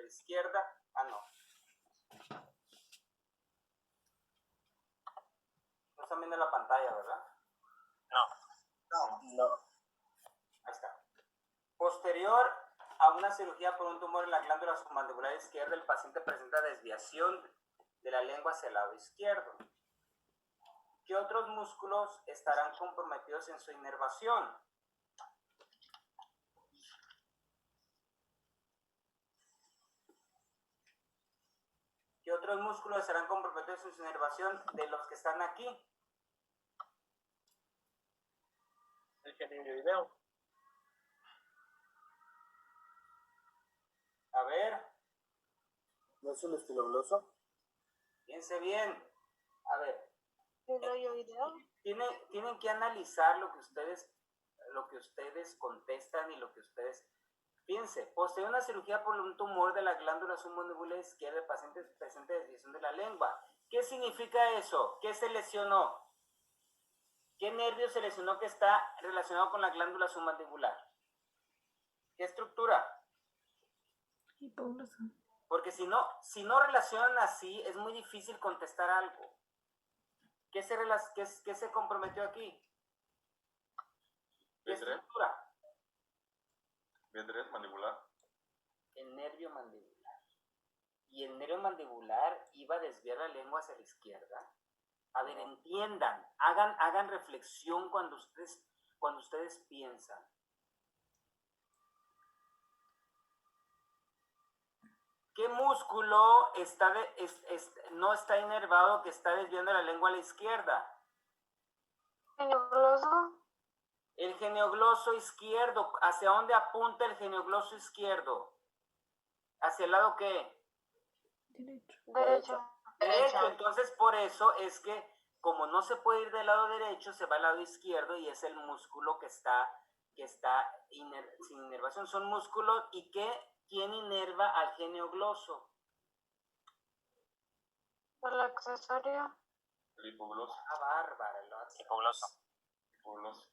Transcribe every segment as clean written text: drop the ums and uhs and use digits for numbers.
mandibular izquierda. Ah, no. No están viendo la pantalla, ¿verdad? No. Ahí está. Posterior a una cirugía por un tumor en la glándula submandibular izquierda, el paciente presenta desviación de la lengua hacia el lado izquierdo. ¿Qué otros músculos estarán comprometidos en su inervación? ¿Qué otros músculos estarán comprometidos en su inervación de los que están aquí? El genioideo. A ver, ¿No es el estilogloso? piense bien. A ver, ¿El oioideo? tienen que analizar lo que ustedes contestan y lo que ustedes piense. Posterior a una cirugía por un tumor de la glándula submandibular izquierda, el paciente presenta desviación de la lengua. ¿Qué significa eso? ¿Qué se lesionó? ¿Qué nervio se lesionó que está relacionado con la glándula submandibular? ¿Qué estructura? Hipogloso. Porque si no relacionan así, es muy difícil contestar algo. ¿Qué se comprometió aquí? ¿Qué estructura? B3, mandibular. El nervio mandibular. ¿Y el nervio mandibular iba a desviar la lengua hacia la izquierda? A ver, entiendan, hagan reflexión cuando ustedes piensan. ¿Qué músculo no está inervado que está desviando la lengua a la izquierda? ¿Genioglosso? El geniogloso izquierdo. ¿Hacia dónde apunta el geniogloso izquierdo? ¿Hacia el lado qué? Derecho. Derecho. Entonces, por eso es que, como no se puede ir del lado derecho, se va al lado izquierdo y es el músculo que está sin inervación. Son músculos. ¿Y quién inerva al geniogloso? ¿El accesorio? El hipogloso. Ah, bárbara. Hipogloso. Hipogloso.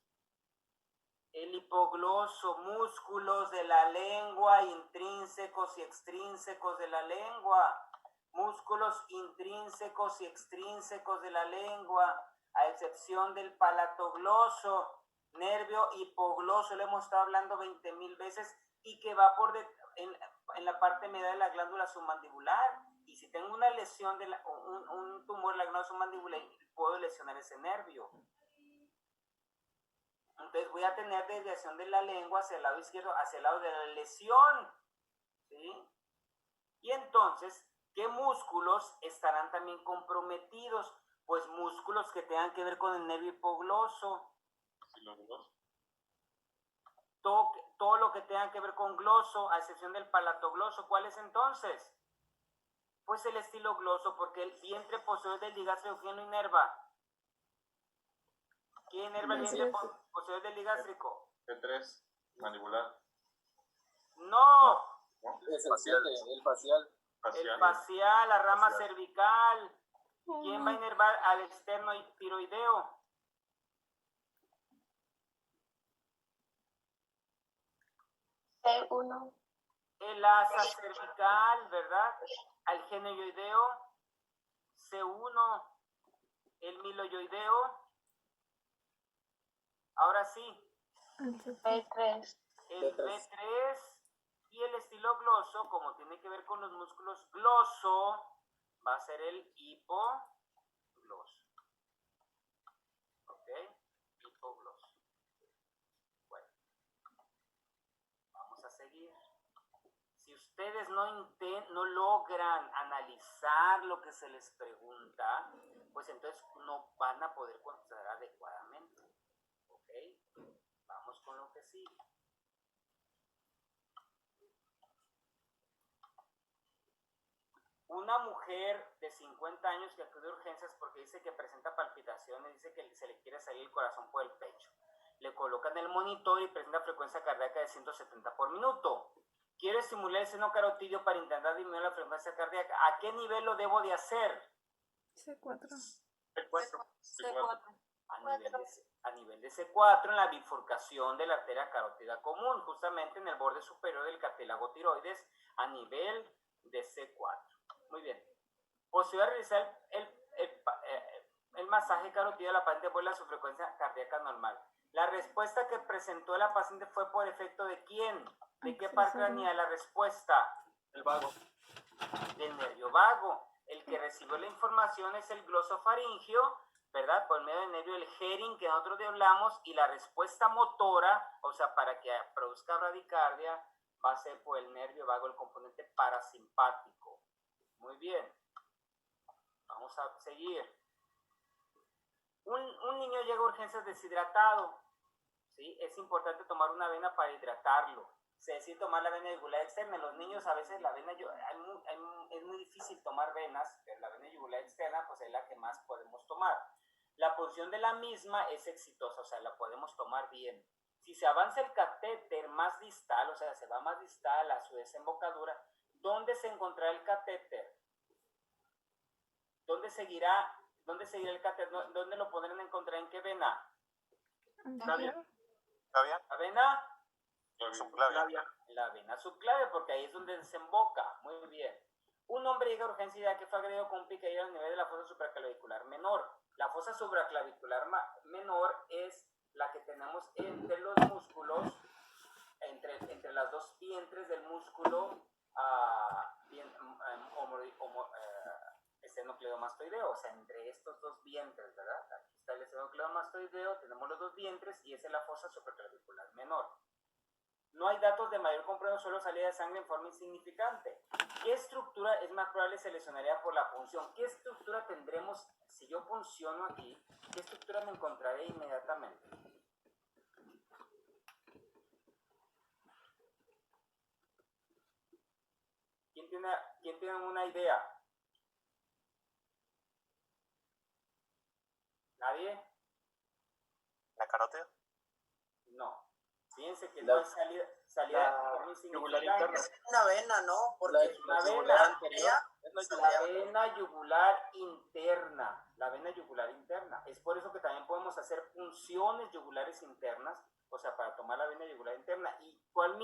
El hipogloso, músculos de la lengua, intrínsecos y extrínsecos de la lengua. Músculos intrínsecos y extrínsecos de la lengua, a excepción del palatogloso, nervio hipogloso, lo hemos estado hablando 20,000 veces, y que va en la parte media de la glándula submandibular. Y si tengo una lesión, un tumor de la glándula submandibular, puedo lesionar ese nervio. Entonces voy a tener desviación de la lengua hacia el lado izquierdo, hacia el lado de la lesión. ¿Sí? Y entonces, ¿qué músculos estarán también comprometidos? Pues músculos que tengan que ver con el nervio hipogloso. Estilogloso. Todo lo que tenga que ver con gloso, a excepción del palatogloso. ¿Cuál es entonces? Pues el estilogloso, porque el vientre posterior del digástrico, ¿quién lo inerva? ¿Quién inerva el vientre posterior del digástrico? B3, mandibular. No. ¿No? Es el 7, el facial. El facial, la rama Facial. cervical. ¿Quién va a inervar al externo tiroideo? C1. El asa cervical, ¿verdad? Al genioideo, C1, el miloyoideo. Ahora sí, B3. el B3 y el estilogloso, como tiene que ver con los músculos gloso, va a ser el hipogloso. ¿Ok? Hipogloso. Bueno, vamos a seguir. Si ustedes no logran analizar lo que se les pregunta, pues entonces no van a poder contestar adecuadamente. ¿Ok? Vamos con lo que sigue. Una mujer de 50 años que acude a urgencias porque dice que presenta palpitaciones, dice que se le quiere salir el corazón por el pecho. Le colocan el monitor y presenta frecuencia cardíaca de 170 por minuto. Quiero estimular el seno carotidio para intentar disminuir la frecuencia cardíaca. ¿A qué nivel lo debo de hacer? C4. C4. A nivel de C4, en la bifurcación de la arteria carótida común, justamente en el borde superior del cartílago tiroides, a nivel de C4. Muy bien. Posterior a realizar el masaje carotídeo, la paciente vuelve a su frecuencia cardíaca normal. La respuesta que presentó la paciente fue por efecto ¿de quién? ¿De qué par craneal la respuesta? El vago. Del nervio vago. El que recibió la información es el glosofaringio, ¿verdad? Por medio del nervio, el hearing que nosotros hablamos, y la respuesta motora, o sea, para que produzca bradicardia, va a ser por el nervio vago, el componente parasimpático. Muy bien. Vamos a seguir. Un niño llega a urgencias deshidratado, ¿sí? Es importante tomar una avena para hidratarlo. Se decide tomar la vena yugular externa. En los niños a veces la vena es muy difícil tomar venas, pero la vena yugular externa pues es la que más podemos tomar. La posición de la misma es exitosa, o sea, la podemos tomar bien. Si se avanza el catéter más distal, o sea, se va más distal a su desembocadura, ¿dónde se encontrará el catéter? ¿Dónde seguirá el catéter? ¿Dónde lo podrán encontrar? ¿En qué vena? Anterior. ¿La vena? Subclavia. La vena subclavia, porque ahí es donde desemboca. Muy bien. Un hombre llega a urgencia ya que fue agredido con un picadillo al nivel de la fosa supraclavicular menor. La fosa supraclavicular menor es la que tenemos entre los músculos, entre las dos vientres del músculo esternocleidomastoideo, o sea, entre estos dos vientres, ¿verdad? Aquí está el esternocleidomastoideo, tenemos los dos vientres y esa es la fosa supraclavicular menor. No hay datos de mayor compresión, solo salida de sangre en forma insignificante. ¿Qué estructura es más probable se lesionaría por la punción? ¿Qué estructura tendremos si yo punciono aquí? ¿Qué estructura me encontraré inmediatamente? ¿Quién tiene una idea? ¿Nadie? ¿La carótida? No. Fíjense que no hay salida de forma insignificante. Es una vena, ¿no? Porque Una vena. La vena yugular interna. La vena yugular interna. Es por eso que también podemos hacer punciones yugulares internas, o sea, para tomar la vena yugular interna. ¿Y cuál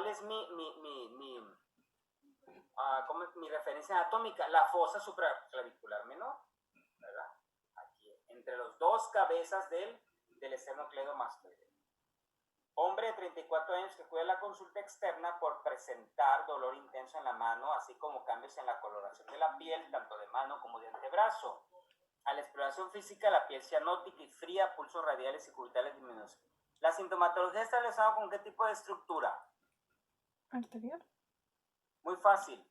es mi referencia anatómica? La fosa supraclavicular menor, ¿verdad? Aquí, entre los dos cabezas del esternocleidomastoideo. Hombre de 34 años que acude a la consulta externa por presentar dolor intenso en la mano, así como cambios en la coloración de la piel, tanto de mano como de antebrazo. A la exploración física, la piel cianótica y fría, pulsos radiales y cubitales disminuidos. ¿La sintomatología está relacionada con qué tipo de estructura? Anterior. Muy fácil.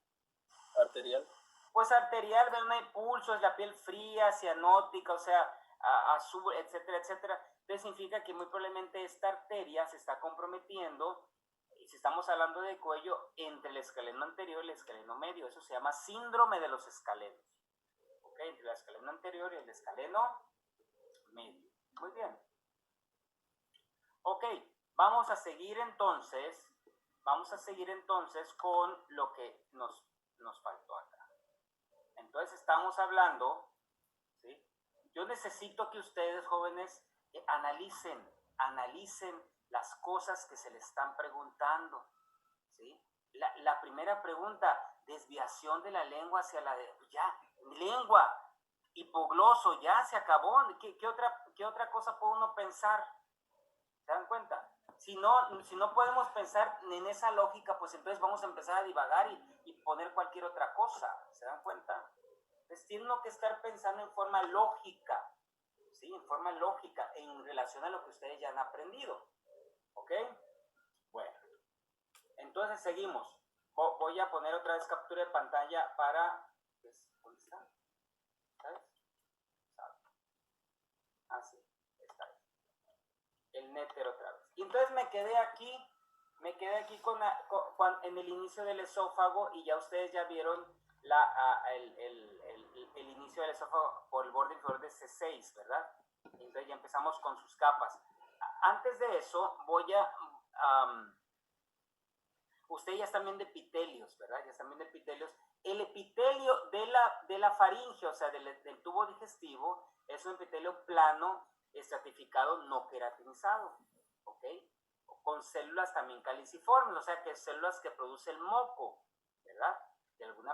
Arterial. Pues arterial, no hay pulsos, la piel fría, cianótica, o sea, azul, etcétera, etcétera. Entonces significa que muy probablemente esta arteria se está comprometiendo, y si estamos hablando de cuello, entre el escaleno anterior y el escaleno medio. Eso se llama síndrome de los escalenos. ¿Ok? Entre el escaleno anterior y el escaleno medio. Muy bien. Ok, vamos a seguir entonces con lo que nos faltó acá. Entonces estamos hablando, ¿sí? Yo necesito que ustedes, jóvenes, analicen las cosas que se les están preguntando, ¿sí? La primera pregunta, desviación de la lengua hacia lengua, hipogloso, ya se acabó. ¿Qué otra cosa puede uno pensar? ¿Se dan cuenta? Si no podemos pensar en esa lógica, pues entonces vamos a empezar a divagar y poner cualquier otra cosa. ¿Se dan cuenta? Entonces tiene uno que estar pensando en forma lógica, ¿sí? En forma lógica, en relación a lo que ustedes ya han aprendido. ¿Ok? Bueno, entonces seguimos. Voy a poner otra vez captura de pantalla para... ¿Dónde está? ¿Sabes? Ah, sí, está ahí. El néter otra vez. Y entonces me quedé aquí en el inicio del esófago, y ya ustedes ya vieron el inicio del esófago por el borde inferior de C6, ¿verdad? Entonces ya empezamos con sus capas. Antes de eso, ustedes ya están viendo epitelios, ¿verdad? Ya están viendo epitelios. El epitelio de la faringe, o sea, del tubo digestivo, es un epitelio plano, estratificado, no queratinizado, ¿ok? Con células también caliciformes, o sea, que células que producen moco, ¿verdad?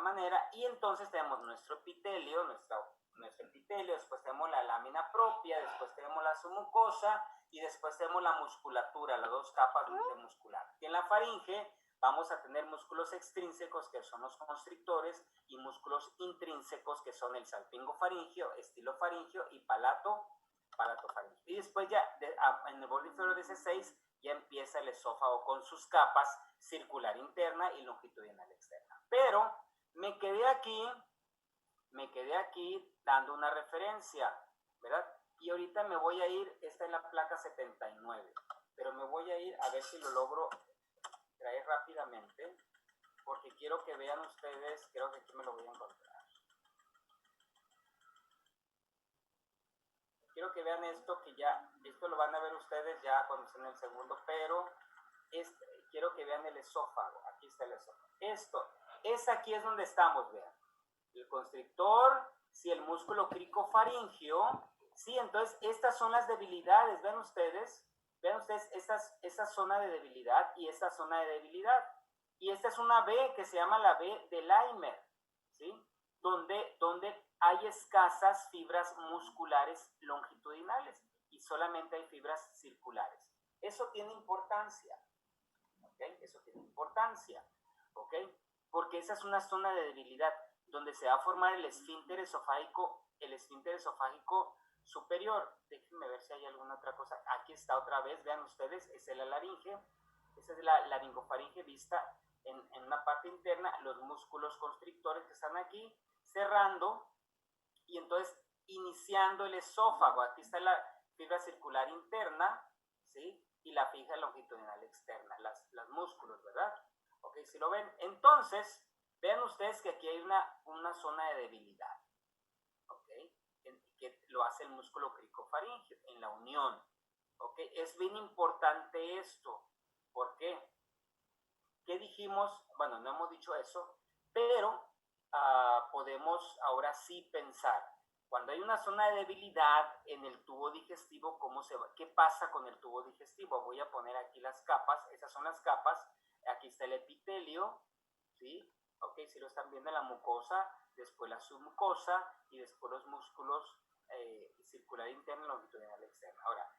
manera, y entonces tenemos nuestro epitelio, nuestro epitelio, después tenemos la lámina propia, después tenemos la submucosa y después tenemos la musculatura, las dos capas de muscular. Y en la faringe vamos a tener músculos extrínsecos, que son los constrictores, y músculos intrínsecos, que son el salpingofaringio, estilofaringio y palatofaringio. Y después ya en el borde inferior de ese 6 ya empieza el esófago con sus capas circular interna y longitudinal externa. Pero me quedé aquí dando una referencia, ¿verdad? Y ahorita me voy a ir, esta es la placa 79, pero me voy a ir a ver si lo logro traer rápidamente, porque quiero que vean ustedes, creo que aquí me lo voy a encontrar. Quiero que vean esto, esto lo van a ver ustedes ya cuando estén en el segundo, pero quiero que vean el esófago. Aquí está el esófago. Aquí es donde estamos, vean. El constrictor, sí, el músculo cricofaringio, sí, entonces estas son las debilidades, vean ustedes, esta zona de debilidad y esta zona de debilidad. Y esta es una B que se llama la B de Lymer, ¿sí? Donde hay escasas fibras musculares longitudinales y solamente hay fibras circulares. Eso tiene importancia, ¿ok? Eso tiene importancia, ¿ok? Porque esa es una zona de debilidad donde se va a formar el esfínter esofágico superior. Déjenme ver si hay alguna otra cosa. Aquí está otra vez, vean ustedes, esa es la laringe, esa es la laringofaringe vista en una parte interna, los músculos constrictores que están aquí, cerrando, y entonces iniciando el esófago. Aquí está la fibra circular interna, ¿sí? Y la fibra longitudinal externa, las músculos, ¿verdad? Ok, si lo ven. Entonces, vean ustedes que aquí hay una zona de debilidad, ¿ok? Que lo hace el músculo cricofaringio en la unión, ¿ok? Es bien importante esto. ¿Por qué? ¿Qué dijimos? Bueno, no hemos dicho eso, pero podemos ahora sí pensar. Cuando hay una zona de debilidad en el tubo digestivo, ¿qué pasa con el tubo digestivo? Voy a poner aquí las capas, esas son las capas. Aquí está el epitelio, ¿sí? Ok, si lo están viendo, la mucosa, después la submucosa y después los músculos circular interno y longitudinal externo. Ahora,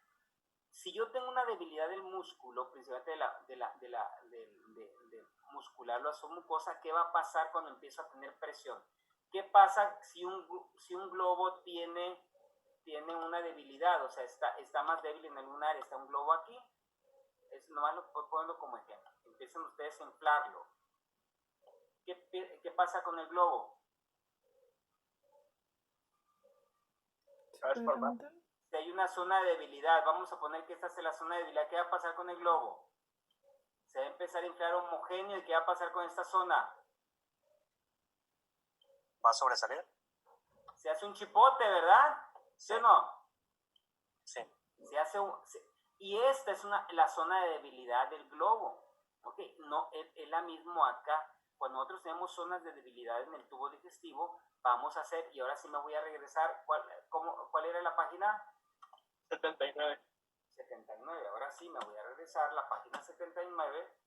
si yo tengo una debilidad del músculo, principalmente de muscular la submucosa, ¿qué va a pasar cuando empiezo a tener presión? ¿Qué pasa si un globo tiene una debilidad? O sea, está más débil en algún área, está un globo aquí. Nomás lo puedo ponerlo como ejemplo. Empiezan ustedes a inflarlo. ¿Qué pasa con el globo? ¿Puede remontar? Si hay una zona de debilidad, vamos a poner que esta es la zona de debilidad, ¿qué va a pasar con el globo? Se va a empezar a inflar homogéneo, ¿y qué va a pasar con esta zona? ¿Va a sobresalir? Se hace un chipote, ¿verdad? ¿Sí o no? Sí. Y esta es la zona de debilidad del globo. ¿Ok? No, es la misma acá. Cuando nosotros tenemos zonas de debilidad en el tubo digestivo, vamos a hacer, y ahora sí me voy a regresar, ¿cuál era la página? 79. 79, ahora sí me voy a regresar a la página 79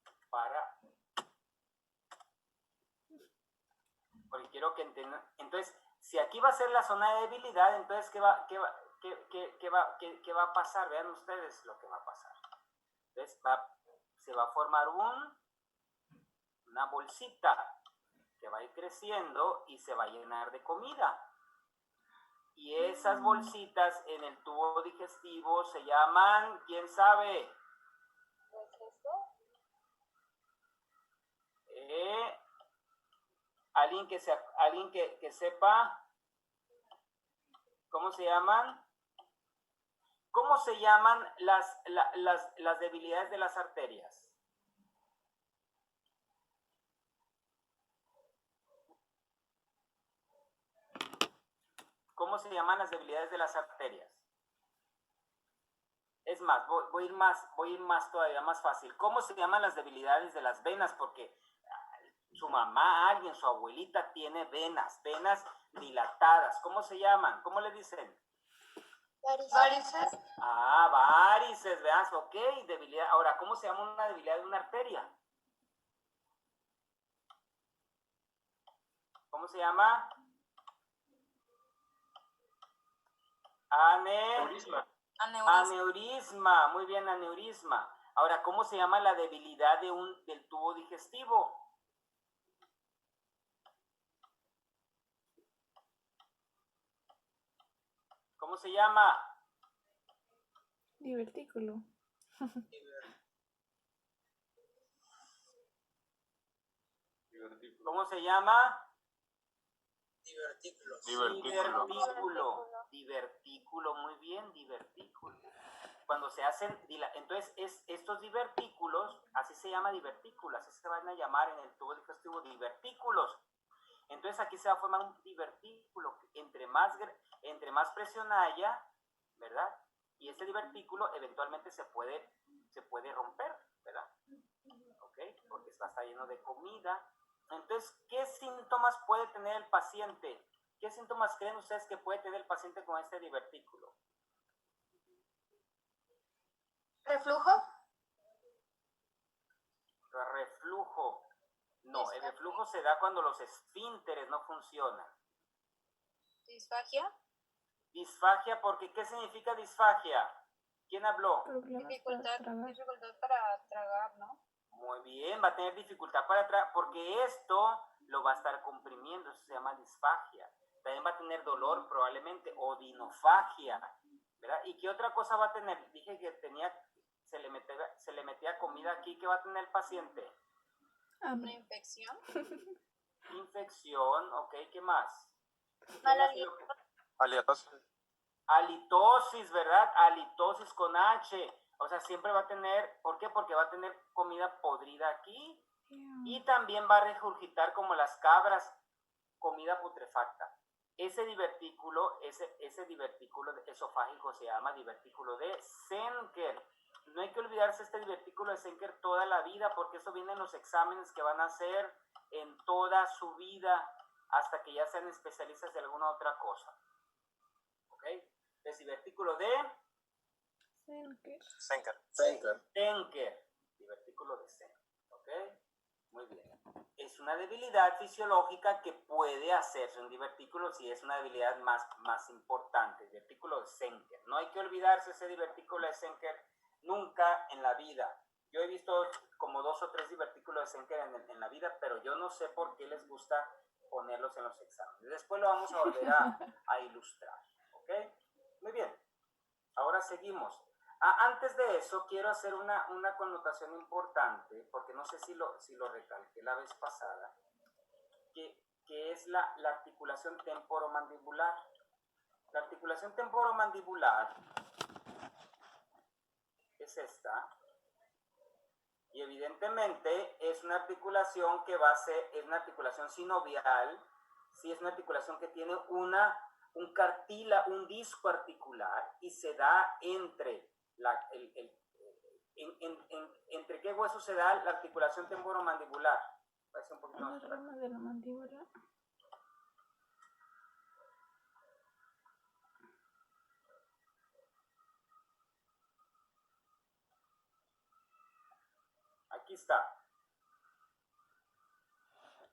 porque quiero que entiendan. Entonces, si aquí va a ser la zona de debilidad, entonces ¿qué va a pasar? Vean ustedes lo que va a pasar. Entonces se va a formar una bolsita que va a ir creciendo y se va a llenar de comida. Y esas bolsitas en el tubo digestivo se llaman, ¿quién sabe? ¿Alguien que sepa cómo se llaman? ¿Cómo se llaman las debilidades de las arterias? ¿Cómo se llaman las debilidades de las arterias? Es más, voy a ir más todavía más fácil. ¿Cómo se llaman las debilidades de las venas? Porque su mamá, su abuelita tiene venas dilatadas. ¿Cómo se llaman? ¿Cómo le dicen? Varices. Varices, veas, ok, debilidad. Ahora, ¿cómo se llama una debilidad de una arteria? ¿Cómo se llama? Aneurisma. Aneurisma. Muy bien, aneurisma. Ahora, ¿cómo se llama la debilidad del tubo digestivo? ¿Cómo se llama? Divertículo. Divertículo. ¿Cómo se llama? Divertículos. Divertículo, muy bien, divertículo. Cuando se hacen, entonces estos divertículos, así se llama divertículo, así se van a llamar en el tubo digestivo divertículos. Entonces aquí se va a formar un divertículo, entre más presión haya, ¿verdad? Y ese divertículo eventualmente se puede romper, ¿verdad? ¿Ok? Porque va a estar lleno de comida. Entonces, ¿qué síntomas puede tener el paciente? ¿Qué síntomas creen ustedes que puede tener el paciente con este divertículo? Reflujo. Reflujo. No, el reflujo se da cuando los esfínteres no funcionan. Disfagia. Disfagia, porque ¿qué significa disfagia? ¿Quién habló? Problemas para Dificultad para tragar, ¿no? Muy bien, va a tener dificultad para atrás, porque esto lo va a estar comprimiendo, eso se llama disfagia. También va a tener dolor probablemente, o dinofagia, ¿verdad? ¿Y qué otra cosa va a tener? Dije que se le metía comida aquí. ¿Qué va a tener el paciente? Una infección. Infección, ok, ¿qué más? Mal aliento. Halitosis. Halitosis, ¿verdad? Halitosis con H. O sea, siempre va a tener, ¿por qué? Porque va a tener comida podrida aquí. Y también va a regurgitar como las cabras, comida putrefacta. Ese divertículo esofágico se llama divertículo de Zenker. No hay que olvidarse este divertículo de Zenker toda la vida, porque eso viene en los exámenes que van a hacer en toda su vida, hasta que ya sean especialistas de alguna otra cosa. ¿Ok? Entonces, divertículo de Zenker. Divertículo de Zenker. ¿Ok? Muy bien. Es una debilidad fisiológica que puede hacerse un divertículo si es una debilidad más importante. Divertículo de Zenker. No hay que olvidarse ese divertículo de Zenker nunca en la vida. Yo he visto como 2 o 3 divertículos de Zenker en la vida, pero yo no sé por qué les gusta ponerlos en los exámenes. Después lo vamos a volver a ilustrar. ¿Ok? Muy bien. Ahora seguimos. Antes de eso, quiero hacer una connotación importante, porque no sé si lo recalqué la vez pasada, que es la articulación temporomandibular. La articulación temporomandibular es esta, y evidentemente es una articulación que es una articulación sinovial, ¿sí? Es una articulación que tiene un disco articular, y se da entre ¿entre qué hueso se da la articulación temporomandibular? Va a ser un poquito más la rama de la mandíbula. Aquí está.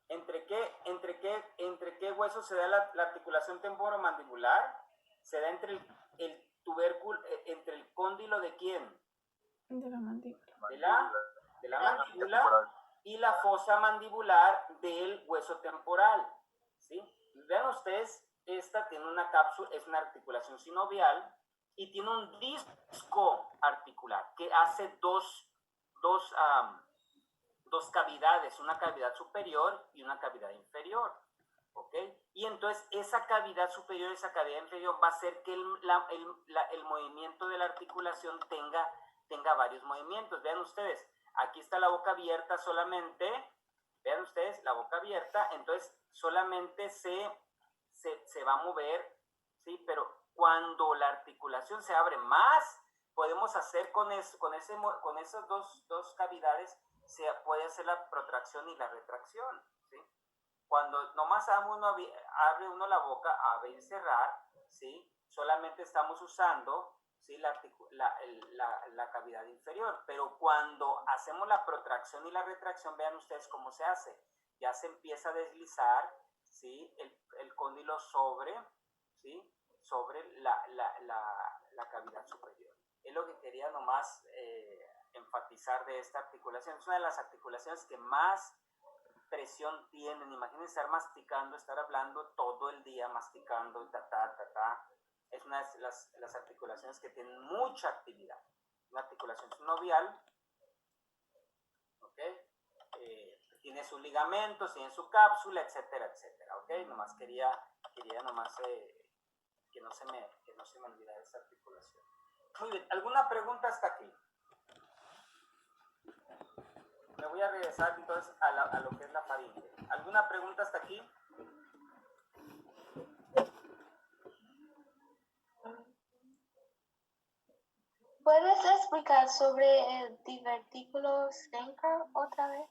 ¿Entre qué hueso se da la articulación temporomandibular? Se da entre el tubérculo, entre el cóndilo de ¿quién? De la mandíbula. De la mandíbula y la fosa mandibular del hueso temporal, ¿sí? Vean ustedes, esta tiene una cápsula, es una articulación sinovial, y tiene un disco articular que hace dos cavidades, una cavidad superior y una cavidad inferior, ¿ok? Y entonces esa cavidad superior y esa cavidad inferior va a hacer que el movimiento de la articulación tenga varios movimientos. Vean ustedes, aquí está la boca abierta solamente, vean ustedes, la boca abierta, entonces solamente se va a mover, ¿sí? Pero cuando la articulación se abre más, podemos hacer con esas dos cavidades, se puede hacer la protracción y la retracción, ¿sí? Cuando nomás abre uno la boca, abre y cerrar, ¿sí? Solamente estamos usando, ¿sí? la cavidad inferior, pero cuando hacemos la protracción y la retracción, vean ustedes cómo se hace. Ya se empieza a deslizar, ¿sí? ¿sí? El cóndilo sobre, ¿sí? Sobre la cavidad superior. Es lo que quería nomás enfatizar de esta articulación. Es una de las articulaciones que más presión tienen. Imagínense estar masticando, estar hablando todo el día, masticando, Es una de las articulaciones que tienen mucha actividad. Una articulación sinovial, ¿ok? Tiene sus ligamentos, tiene su cápsula, etcétera, etcétera, ¿ok? Nomás quería nomás que no se me olvidara esa articulación. Muy bien, ¿alguna pregunta hasta aquí? Me voy a regresar entonces a lo que es la faringe. ¿Alguna pregunta hasta aquí? ¿Puedes explicar sobre el divertículo Schenker otra vez?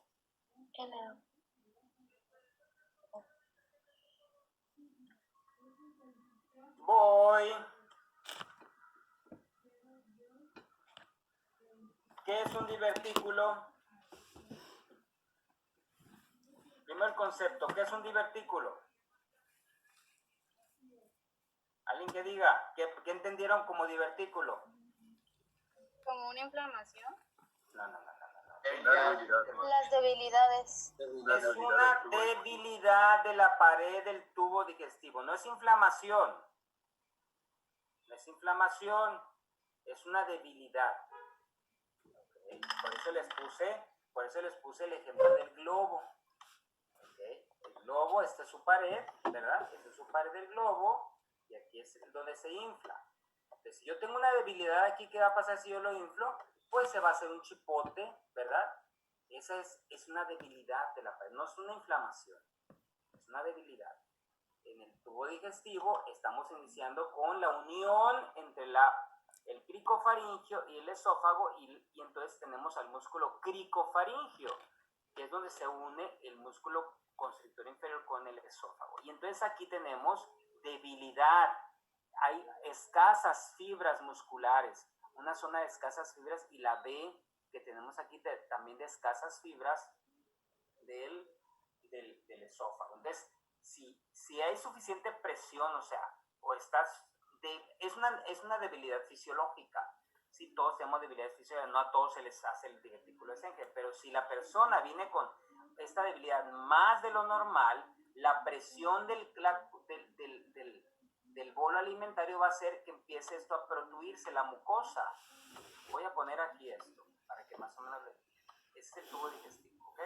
Voy. ¿Qué es un divertículo? Primero el concepto. ¿Qué es un divertículo? Alguien que diga. ¿Qué entendieron como divertículo? ¿Como una inflamación? No. Las debilidades. Es una debilidad de la pared del tubo digestivo. No es inflamación. No es inflamación. Es una debilidad. ¿Okay? Por eso les puse el ejemplo del globo. ¿Okay? El globo, esta es su pared, ¿verdad? Esta es su pared del globo y aquí es donde se infla. Entonces, si yo tengo una debilidad aquí, ¿qué va a pasar si yo lo inflo? Pues se va a hacer un chipote, ¿verdad? Esa es una debilidad de la pared, no es una inflamación, es una debilidad. En el tubo digestivo estamos iniciando con la unión entre el cricofaringio y el esófago y entonces tenemos al músculo cricofaringio, que es donde se une el músculo constrictor inferior con el esófago. Y entonces aquí tenemos debilidad, hay escasas fibras musculares, una zona de escasas fibras y la B que tenemos aquí también de escasas fibras del esófago. Entonces, si hay suficiente presión, o sea, es una debilidad fisiológica. Si todos tenemos debilidades fisiológicas, no a todos se les hace el divertículo Schenker, pero si la persona viene con esta debilidad más de lo normal, la presión del bolo alimentario va a hacer que empiece esto a protruirse, la mucosa. Voy a poner aquí esto, para que más o menos vean. Este es el tubo digestivo, ¿ok?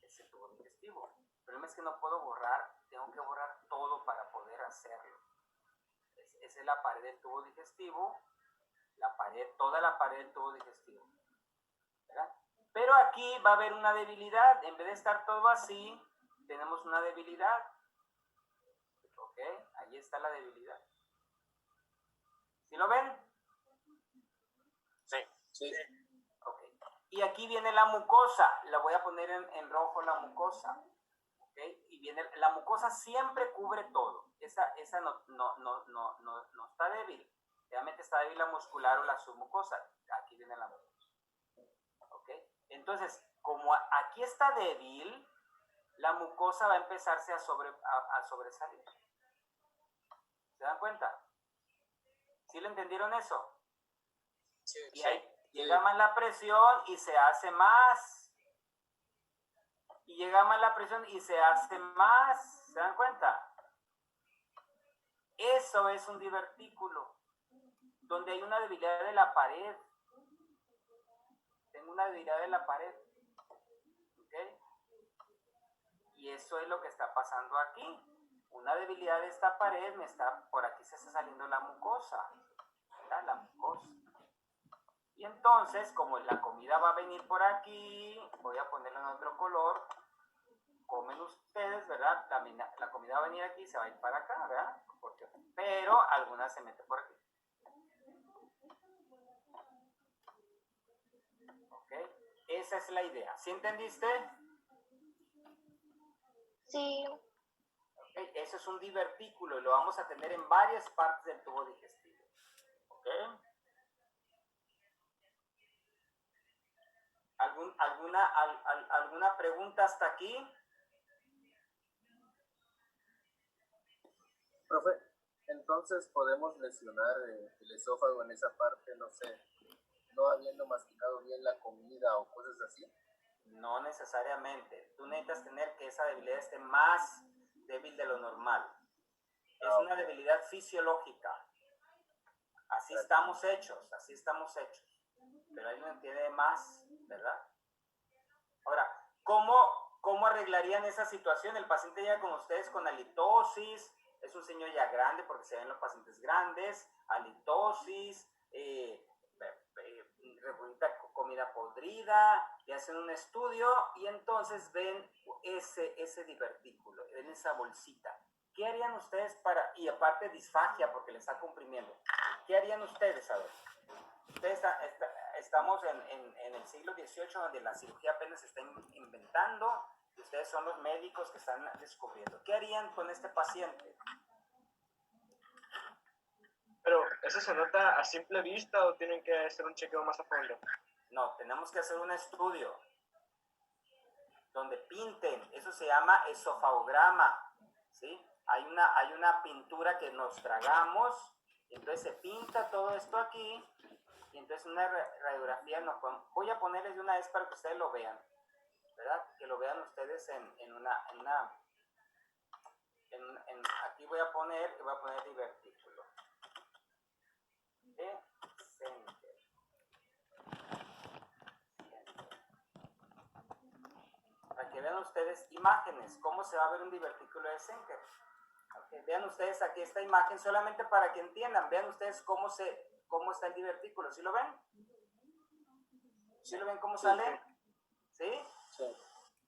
Es el tubo digestivo. El problema es que no puedo borrar, tengo que borrar todo para poder hacerlo. Esa es la pared del tubo digestivo, toda la pared del tubo digestivo, ¿verdad? Pero aquí va a haber una debilidad, en vez de estar todo así, tenemos una debilidad, ¿ok? Ahí está la debilidad. ¿Sí lo ven? Sí. Ok. Y aquí viene la mucosa, la voy a poner en rojo la mucosa. ¿Okay? Y viene, la mucosa siempre cubre todo. Esa no está débil. Realmente está débil la muscular o la submucosa. Aquí viene la mucosa. ¿Okay? Entonces, como aquí está débil, la mucosa va a empezarse a sobresalir. ¿Se dan cuenta? ¿Sí le entendieron eso? Sí. Y ahí llega más la presión y se hace más. Y llega más la presión y se hace más. ¿Se dan cuenta? Eso es un divertículo, donde hay una debilidad de la pared. Tengo una debilidad de la pared. ¿Ok? Y eso es lo que está pasando aquí. Una debilidad de esta pared, por aquí se está saliendo la mucosa. ¿Verdad? La mucosa. Y entonces, como la comida va a venir por aquí, voy a ponerla en otro color. Comen ustedes, ¿verdad? La comida va a venir aquí y se va a ir para acá, ¿verdad? Pero algunas se meten por aquí. ¿Ok? Esa es la idea. ¿Sí entendiste? Sí. ¿Okay? Eso es un divertículo y lo vamos a tener en varias partes del tubo digestivo. ¿Ok? ¿Alguna pregunta hasta aquí? Profe, entonces podemos lesionar el esófago en esa parte, no sé, no habiendo masticado bien la comida o cosas así. No necesariamente. Tú necesitas tener que esa debilidad esté más débil de lo normal. Es una debilidad fisiológica. Así estamos hechos, así estamos hechos. Pero ahí no entiende más, ¿verdad? Ahora, ¿cómo arreglarían esa situación? El paciente llega con ustedes con halitosis, es un señor ya grande porque se ven los pacientes grandes, halitosis, comida podrida, le hacen un estudio y entonces ven ese divertículo, ven esa bolsita. ¿Qué harían ustedes y aparte disfagia porque le está comprimiendo? ¿Qué harían ustedes? A ver, ustedes estamos en el siglo XVIII donde la cirugía apenas se está inventando y ustedes son los médicos que están descubriendo. ¿Qué harían con este paciente? Pero, ¿eso se nota a simple vista o tienen que hacer un chequeo más a fondo? No, tenemos que hacer un estudio donde pinten, eso se llama esofagograma, ¿sí? Hay una pintura que nos tragamos, y entonces se pinta todo esto aquí, y entonces una radiografía voy a ponerles de una vez para que ustedes lo vean, ¿verdad? Que lo vean ustedes aquí voy a poner divertículo. De Center. Para que vean ustedes imágenes, cómo se va a ver un divertículo de Senker. Okay, vean ustedes aquí esta imagen, solamente para que entiendan, vean ustedes cómo está el divertículo. ¿Sí lo ven? ¿Sí lo ven cómo sale? ¿Sí? Sí.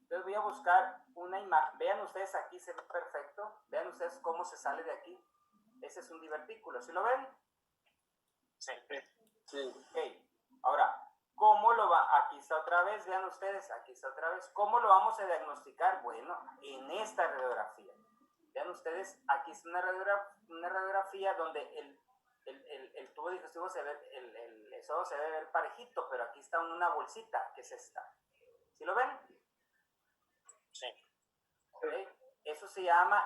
Entonces voy a buscar una imagen. Vean ustedes aquí, se ve perfecto. Vean ustedes cómo se sale de aquí. Ese es un divertículo. ¿Sí lo ven? Sí. Sí. Okay. Ahora, aquí está otra vez, vean ustedes, aquí está otra vez. ¿Cómo lo vamos a diagnosticar? Bueno, en esta radiografía. Vean ustedes, aquí es una radiografía donde el tubo digestivo el esófago se debe ver parejito, pero aquí está una bolsita, que es esta. ¿Sí lo ven? Sí. Okay. Eso se llama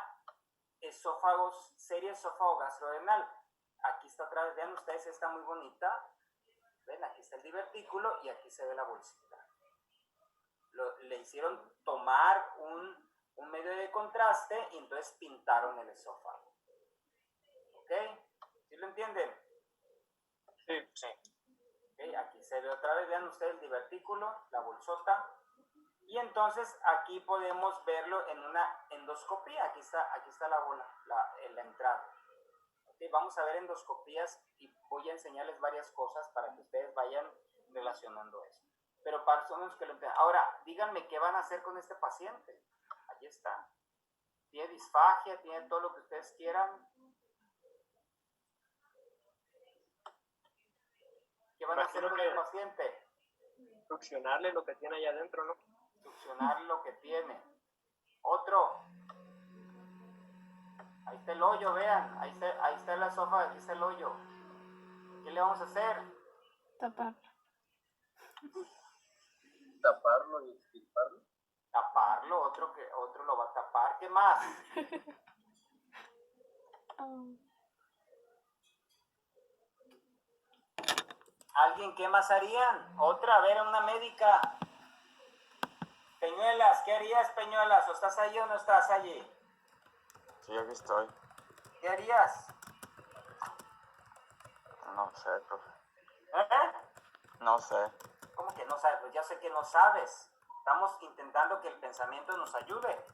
serie esófago gastrodenal. Aquí está otra vez, vean ustedes, está muy bonita. Ven, aquí está el divertículo y aquí se ve la bolsita. Le hicieron tomar un medio de contraste y entonces pintaron el esófago. ¿Ok? ¿Sí lo entienden? Sí, sí. Okay, aquí se ve otra vez, vean ustedes el divertículo, la bolsota. Y entonces aquí podemos verlo en una endoscopía. Aquí está la bola, la entrada. Okay, vamos a ver endoscopías y voy a enseñarles varias cosas para que ustedes vayan relacionando eso. Pero para personas que lo entiendan. Ahora, díganme qué van a hacer con este paciente. Ahí está. Tiene disfagia, tiene todo lo que ustedes quieran. ¿Qué van a hacer con el paciente? Succionarle lo que tiene allá adentro, ¿no? Succionar lo que tiene. Otro. Ahí está el hoyo, vean. Ahí está la esófago, aquí está el hoyo. ¿Qué le vamos a hacer? Taparlo. Taparlo y extirparlo. Taparlo, otro lo va a tapar. ¿Qué más? ¿Alguien qué más harían? Otra, a ver, una médica. Peñuelas, ¿qué harías, Peñuelas? ¿O estás allí o no estás allí? Sí, aquí estoy. ¿Qué harías? No sé, profe. ¿Eh? No sé. ¿Cómo que no sabes? Pues ya sé que no sabes. Estamos intentando que el pensamiento nos ayude.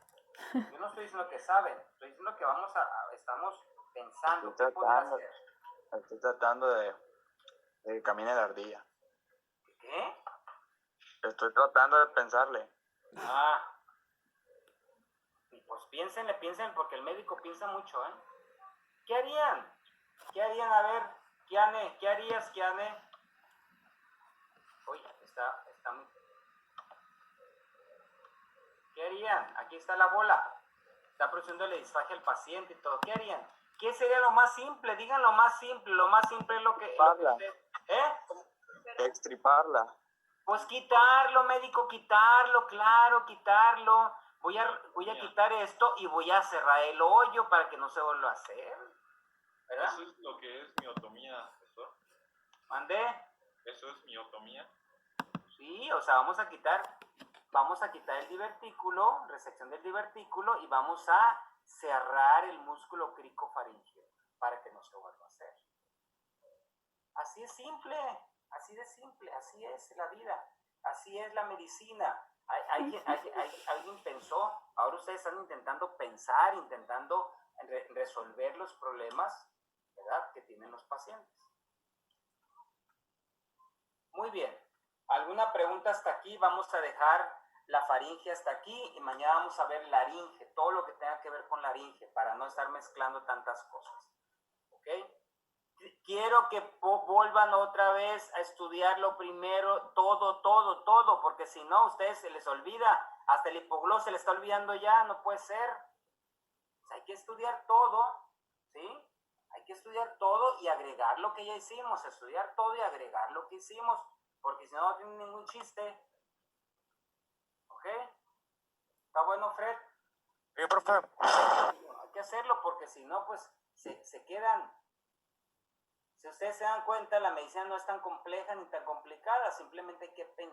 Yo no estoy diciendo que saben, estoy diciendo que estamos pensando. ¿Qué podrías hacer? Estoy tratando de que camine la ardilla. ¿Qué? Estoy tratando de pensarle. Ah. Pues piensen porque el médico piensa mucho, ¿eh? ¿Qué harían? ¿Qué harían? A ver, Kiane, ¿qué harías, Kiane? Oye, está muy... ¿Qué harían? Aquí está la bola. Está produciéndole disfagia al paciente y todo. ¿Qué harían? ¿Qué sería lo más simple? Digan lo más simple. Lo más simple es lo que usted... ¿Eh? Extriparla. Pues quitarlo, médico, quitarlo, claro, quitarlo. voy a quitar esto y voy a cerrar el hoyo para que no se vuelva a hacer. ¿Verdad? Eso es lo que es miotomía, profesor. ¿Mandé? Eso es miotomía. Sí, o sea, vamos a quitar el divertículo, resección del divertículo, y vamos a cerrar el músculo cricofaríngeo para que no se vuelva a hacer. Así es simple, así de simple, así es la vida, así es la medicina. Alguien pensó, ahora ustedes están intentando pensar, intentando resolver los problemas, ¿verdad?, que tienen los pacientes. Muy bien. ¿Alguna pregunta hasta aquí? Vamos a dejar la faringe hasta aquí y mañana vamos a ver laringe, todo lo que tenga que ver con laringe, para no estar mezclando tantas cosas. ¿Ok? Quiero que vuelvan otra vez a estudiarlo primero, todo, porque si no, a ustedes se les olvida, hasta el hipoglós se les está olvidando ya, no puede ser. O sea, hay que estudiar todo, ¿sí? Hay que estudiar todo y agregar lo que ya hicimos, estudiar todo y agregar lo que hicimos, porque si no, no tiene ningún chiste. ¿Ok? ¿Está bueno, Fred? Sí, profe. Hay que hacerlo porque si no, pues se quedan. Si ustedes se dan cuenta, la medicina no es tan compleja ni tan complicada, simplemente hay que pensar.